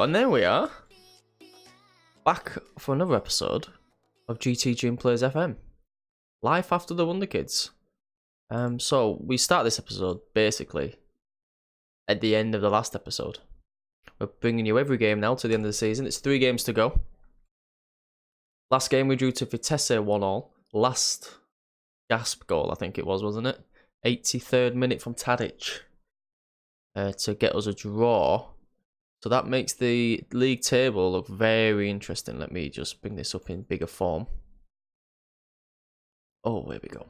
and there we are. Back for another episode of GT Gym Plays FM. Life after the Wonder Kids. So we start this episode basically at the end of the last episode. We're bringing you every game now to the end of the season. It's 3 games to go. Last game we drew to Vitesse 1-1. Last gasp goal, I think it was, wasn't it? 83rd minute from Tadic to get us a draw. So that makes the league table look very interesting. Let me just bring this up in bigger form. Oh, here we go.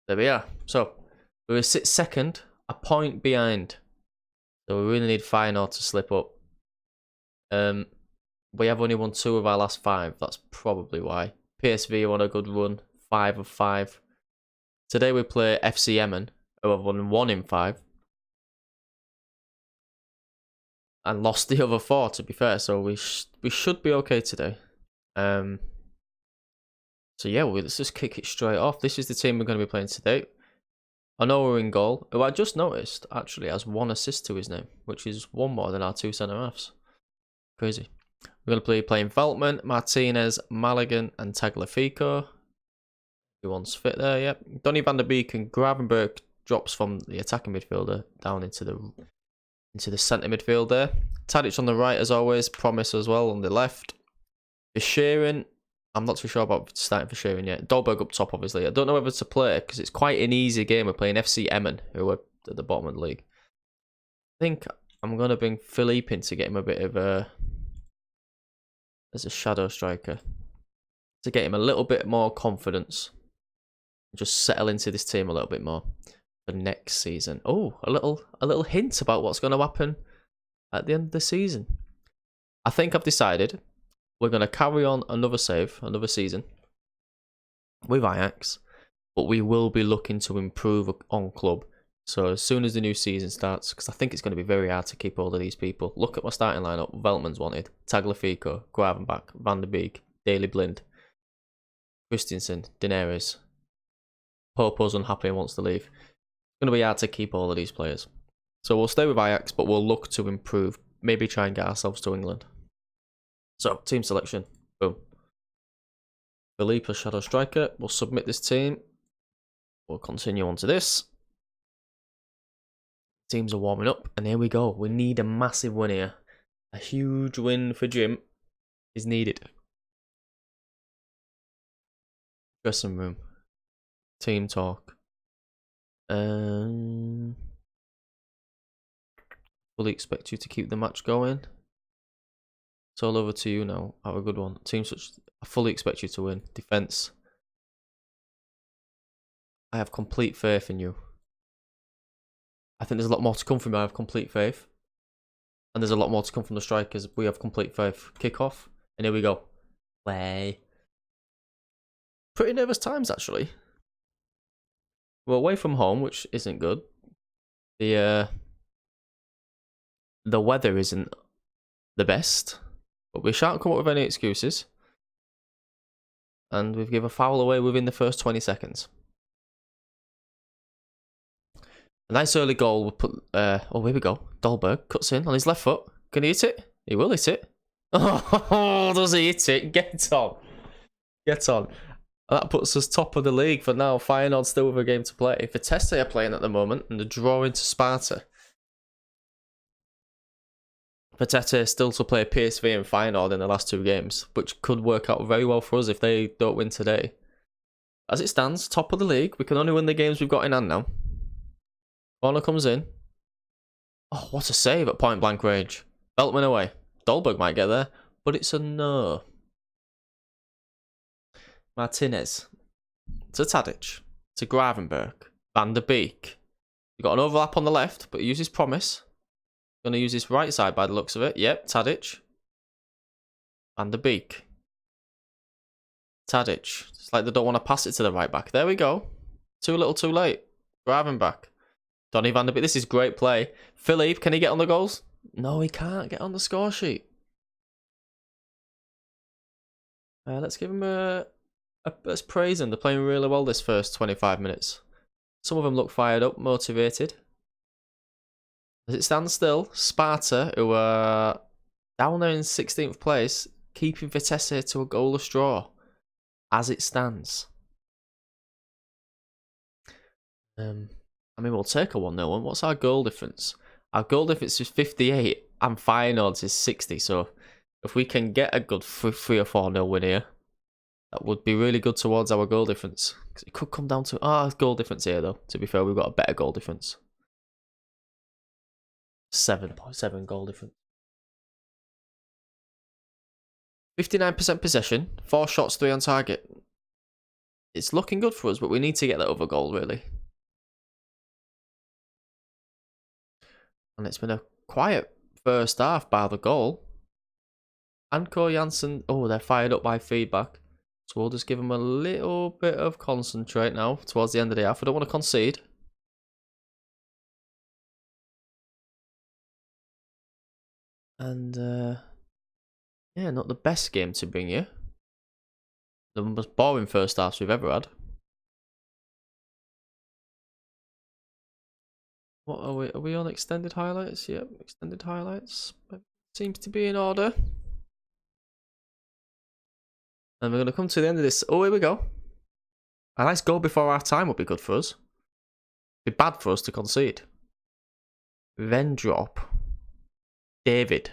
There we are. So we will sit second, a point behind. So we really need Feyenoord to slip up. We have only won 2 of our last 5. That's probably why. PSV are on a good run, 5 of 5. Today we play FC Emmen, who have won 1 in 5. And lost the other 4, to be fair. So we should be okay today. So yeah, let's just kick it straight off. This is the team we're going to be playing today. I know we're in goal, who I just noticed actually has 1 assist to his name, which is 1 more than our 2 centre halves. Crazy. We're going to be playing Veltman, Martinez, Maligan, and Tagliafico. Everyone's fit there, yep. Donny van der Beek and Gravenberg drops from the attacking midfielder down into the centre midfield there. Tadic on the right as always, Promise as well on the left. Verscheren, I'm not too sure about starting Verscheren yet. Dolberg up top obviously. I don't know whether to play because it's quite an easy game. We're playing FC Emmen, who are at the bottom of the league. I think I'm going to bring Philippe in to get him a bit of a... as a shadow striker. To get him a little bit more confidence. Just settle into this team a little bit more for next season. Oh, a little hint about what's going to happen at the end of the season. I think I've decided we're going to carry on another season with Ajax, but we will be looking to improve on club. So as soon as the new season starts, because I think it's going to be very hard to keep all of these people. Look at my starting lineup. Veltman's wanted. Tagliafico, Gravenbach, Van der Beek, Daley Blind, Christensen, Daenerys. Popo's unhappy and wants to leave. It's going to be hard to keep all of these players. So we'll stay with Ajax, but we'll look to improve. Maybe try and get ourselves to England. So, team selection. Boom. Philippe as shadow striker. We'll submit this team. We'll continue on to this. Teams are warming up, and here we go. We need a massive win here. A huge win for Jim is needed. Dressing room. Team talk. Fully expect you to keep the match going. It's all over to you now. Have a good one. Team such. I fully expect you to win. Defense. I have complete faith in you. I think there's a lot more to come from you. I have complete faith. And there's a lot more to come from the strikers. We have complete faith. Kick off. And here we go. Play. Pretty nervous times, actually. We're away from home, which isn't good. The weather isn't the best. But we shan't come up with any excuses. And we've given a foul away within the first 20 seconds. A nice early goal. We'll put. Oh, here we go. Dolberg cuts in on his left foot. Can he hit it? He will hit it. Oh, does he hit it? Get on. Get on. That puts us top of the league for now. Feyenoord still with a game to play. Vitesse are playing at the moment and they're drawing to Sparta. Vitesse still to play PSV and Feyenoord in the last 2 games, which could work out very well for us if they don't win today. As it stands, top of the league. We can only win the games we've got in hand now. Corner comes in. Oh, what a save at point blank range. Veltman away. Dolberg might get there, but it's a no. Martinez. To Tadic. To Gravenberg. Van der Beek. You've got an overlap on the left, but he uses Promise. Going to use his right side by the looks of it. Yep, Tadic. Van der Beek. Tadic. It's like they don't want to pass it to the right back. There we go. Too little, too late. Gravenbach. Donny van der Beek. This is great play. Philippe, can he get on the goals? No, he can't get on the score sheet. Let's give him let's praise them. They're playing really well this first 25 minutes. Some of them look fired up, motivated. As it stands still, Sparta, who are down there in 16th place, keeping Vitesse to a goalless draw. As it stands. I mean, we'll take a 1-0 one. What's our goal difference? Our goal difference is 58 and fire odds is 60. So if we can get a good 3 or 4-0 win here, that would be really good towards our goal difference. Because it could come down to goal difference here, though. To be fair, we've got a better goal difference. 7.7 goal difference. 59% possession, 4 shots, 3 on target. It's looking good for us, but we need to get that other goal, really. And it's been a quiet first half by the goal. Anko Janssen, they're fired up by feedback. So we'll just give them a little bit of concentrate now towards the end of the half. We don't want to concede. And, yeah, not the best game to bring you. The most boring first halves we've ever had. What are we? Are we on extended highlights? Yep, extended highlights. Seems to be in order. And we're going to come to the end of this. Oh, here we go. A nice goal before half time would be good for us. It'd be bad for us to concede. Then drop. David.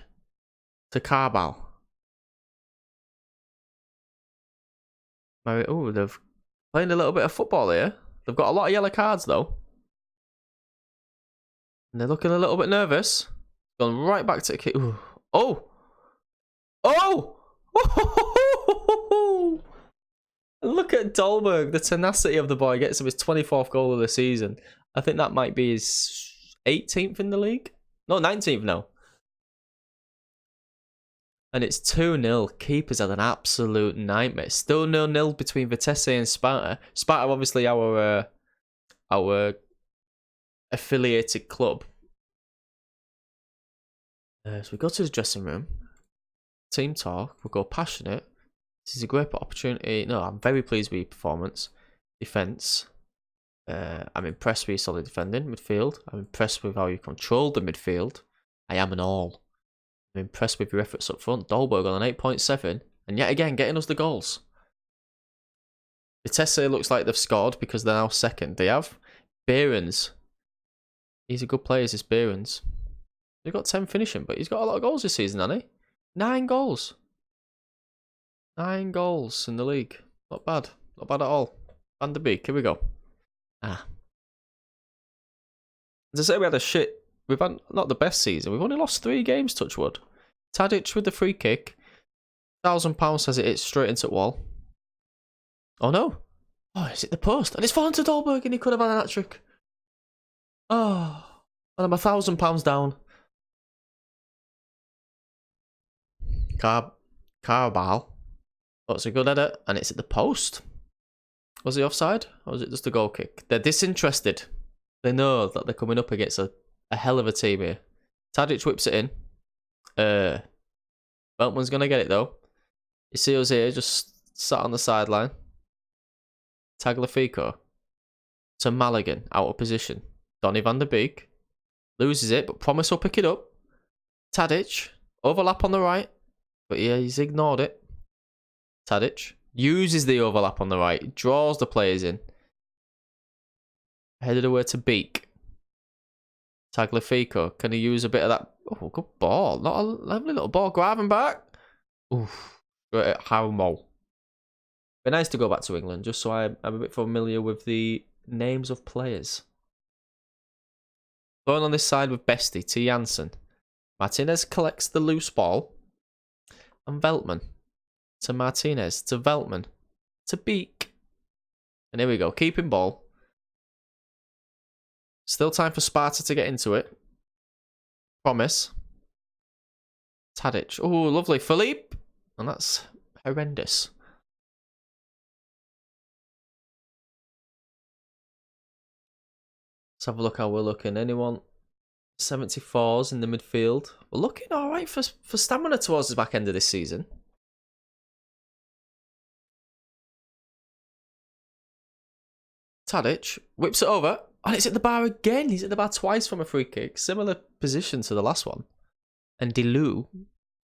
To Carbal. Oh, they've playing a little bit of football here. They've got a lot of yellow cards though. And they're looking a little bit nervous. Gone right back to the kick. Ooh. Oh! Oh! Look at Dolberg, the tenacity of the boy. Gets him his 24th goal of the season. I think that might be his 18th in the league. No, 19th now. And it's 2-0. Keepers had an absolute nightmare. Still 0-0 between Vitesse and Sparta. Sparta, obviously, our affiliated club. So we go to the dressing room. Team talk. We'll go passionate. This is a great opportunity. No, I'm very pleased with your performance. Defence. I'm impressed with your solid defending. Midfield. I'm impressed with how you controlled the midfield. I am an all. I'm impressed with your efforts up front. Dolberg on an 8.7. And yet again, getting us the goals. Vitesse looks like they've scored because they're now second. They have. Behrens. He's a good player, this Behrens. He's got 10 finishing, but he's got a lot of goals this season, hasn't he? 9 goals. 9 goals in the league. Not bad. Not bad at all. Van der Beek, here we go. As I say, we had a shit. We've had not the best season. We've only lost 3 games, touch wood. Tadic with the free kick. £1,000 says it hits straight into the wall. Oh no. Oh, is it the post? And it's fallen to Dolberg and he could have had an hat-trick. Oh. And I'm £1,000 down. Carbal. Oh, it's a good header, and it's at the post. Was he offside, or was it just a goal kick? They're disinterested. They know that they're coming up against a hell of a team here. Tadic whips it in. Veltman's going to get it, though. You see us here, just sat on the sideline. Tagliafico. To Maligan, out of position. Donny van der Beek. Loses it, but Promise will pick it up. Tadic. Overlap on the right. But yeah, he's ignored it. Tadic uses the overlap on the right, draws the players in. Headed away to Beek. Tagliafico, can he use a bit of that? Oh, good ball. Not a lovely little ball. Gravenberch. Oof. Great at Haumo. Be nice to go back to England, just so I'm a bit familiar with the names of players. Going on this side with Bestie, T. Janssen. Martinez collects the loose ball. And Veltman. To Martinez. To Veltman. To Beek. And here we go. Keeping ball. Still time for Sparta to get into it. Promise. Tadic. Oh, lovely. Philippe. And that's horrendous. Let's have a look how we're looking. Anyone? 74s in the midfield. We're looking alright for stamina towards the back end of this season. Tadic whips it over. And it's at the bar again. He's at the bar twice from a free kick. Similar position to the last one. And Dilou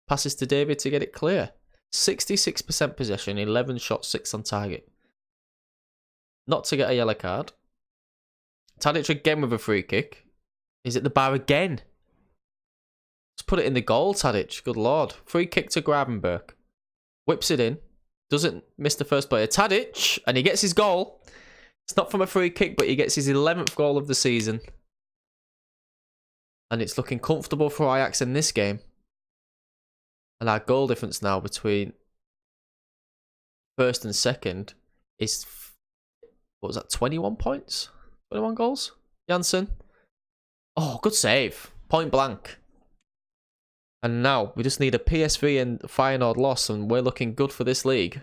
passes to David to get it clear. 66% possession, 11 shots, 6 on target. Not to get a yellow card. Tadic again with a free kick. He's at the bar again. Let's put it in the goal, Tadic. Good lord. Free kick to Gravenberg. Whips it in. Doesn't miss the first player. Tadic, and he gets his goal. It's not from a free kick, but he gets his 11th goal of the season. And it's looking comfortable for Ajax in this game. And our goal difference now between first and second is, what was that, 21 points? 21 goals? Janssen. Oh, good save. Point blank. And now we just need a PSV and Feyenoord loss, and we're looking good for this league.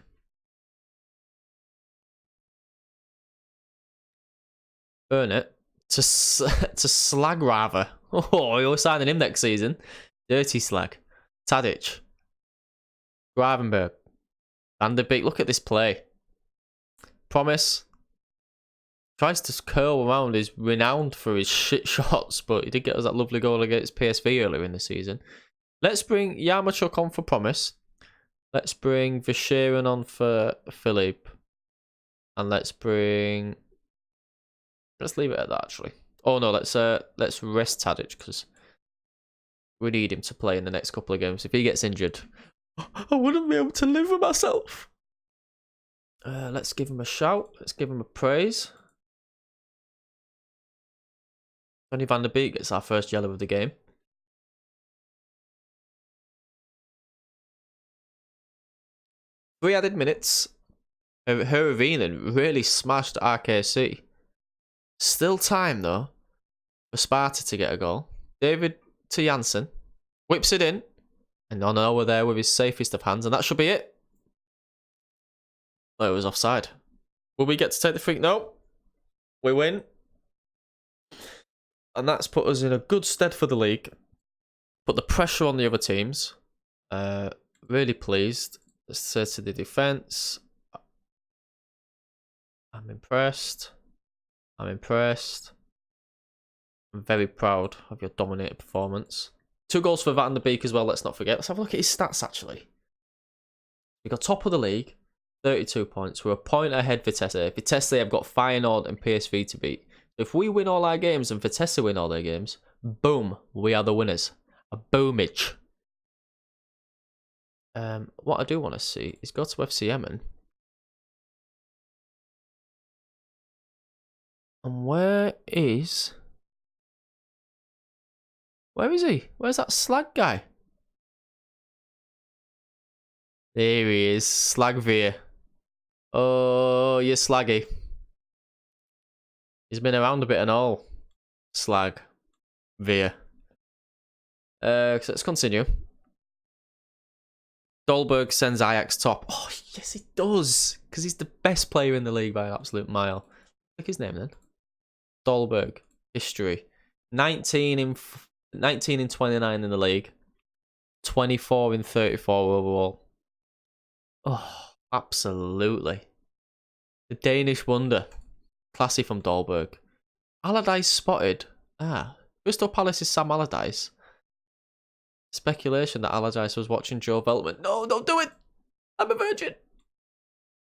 Earn it. To Slag, rather. Oh, you're signing him next season. Dirty Slag. Tadic. Gravenberg. Van de Beek. Look at this play. Promise. Tries to curl around. He's renowned for his shit shots, but he did get us that lovely goal against PSV earlier in the season. Let's bring Yarmouk on for Promise. Let's bring Visharan on for Philippe. And let's bring... Let's leave it at that, actually. Oh no, let's rest Tadic, because we need him to play in the next couple of games. If he gets injured, I wouldn't be able to live with myself. Let's give him a shout. Let's give him a praise. Donny van der Beek gets our first yellow of the game. Three added minutes. Herovinen really smashed RKC. Still time, though, for Sparta to get a goal. David to Janssen. Whips it in. And oh no, we're there with his safest of hands. And that should be it. Oh, it was offside. Will we get to take the free? No. We win. And that's put us in a good stead for the league. Put the pressure on the other teams. Really pleased. Let's say to the defence. I'm impressed. I'm impressed. I'm very proud of your dominated performance. 2 goals for Van der Beek as well, let's not forget. Let's have a look at his stats, actually. We got top of the league, 32 points. We're a point ahead Vitesse. Vitesse have got Feyenoord and PSV to beat. So if we win all our games and Vitesse win all their games, boom, we are the winners. A boomage. What I do want to see is go to FC Emmen. And where is he? Where's that Slag guy? There he is, Slagveer. Oh, you're slaggy. He's been around a bit and all. Slagveer. So let's continue. Dolberg sends Ajax top. Oh, yes, he does. Because he's the best player in the league by an absolute mile. Look his name then. Dolberg. History. 19 in 29 in the league. 24 in 34 overall. Oh, absolutely. The Danish wonder. Classy from Dolberg. Allardyce spotted. Crystal Palace's Sam Allardyce. Speculation that Allardyce was watching Joe Veltman. No, don't do it! I'm a virgin!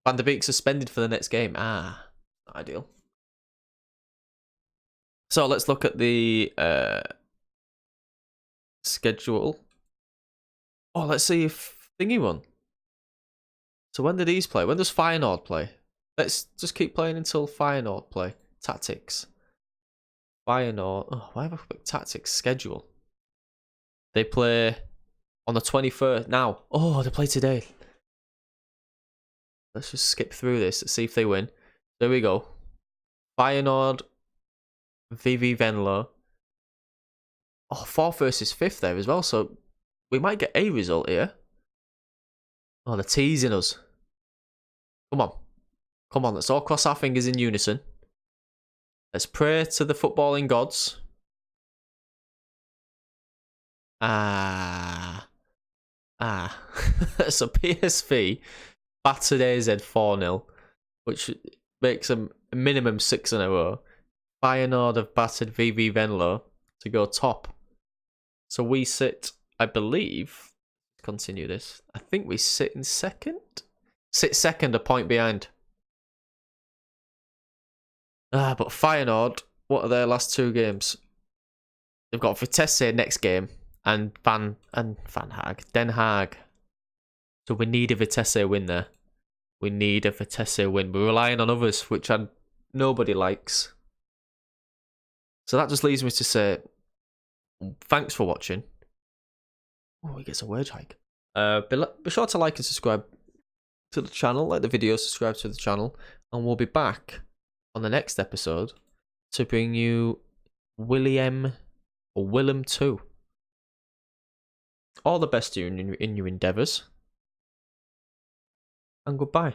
Van der Beek suspended for the next game. Not ideal. So let's look at the schedule. Oh, let's see if Thingy won. So when did these play? When does Feyenoord play? Let's just keep playing until Feyenoord play. Tactics. Feyenoord. Oh, why have I put tactics schedule? They play on the 21st. Now. Oh, they play today. Let's just skip through this. Let's see if they win. There we go. Feyenoord. VV Venlo. Oh, 4th versus 5th there as well. So we might get a result here. Oh, they're teasing us. Come on. Come on, let's all cross our fingers in unison. Let's pray to the footballing gods. So PSV battered AZ 4-0, which makes them a minimum 6 in a row. Feyenoord have battered VV Venlo to go top. So we sit, I believe, continue this. I think we sit in second. Sit second, a point behind. But Feyenoord, what are their last 2 games? They've got Vitesse next game and Den Haag. So we need a Vitesse win there. We need a Vitesse win. We're relying on others, which nobody likes. So that just leaves me to say, thanks for watching. Oh, he gets a wage hike. Be sure to like and subscribe to the channel, like the video, subscribe to the channel, and we'll be back on the next episode to bring you Willem 2. All the best to you in your endeavours, and goodbye.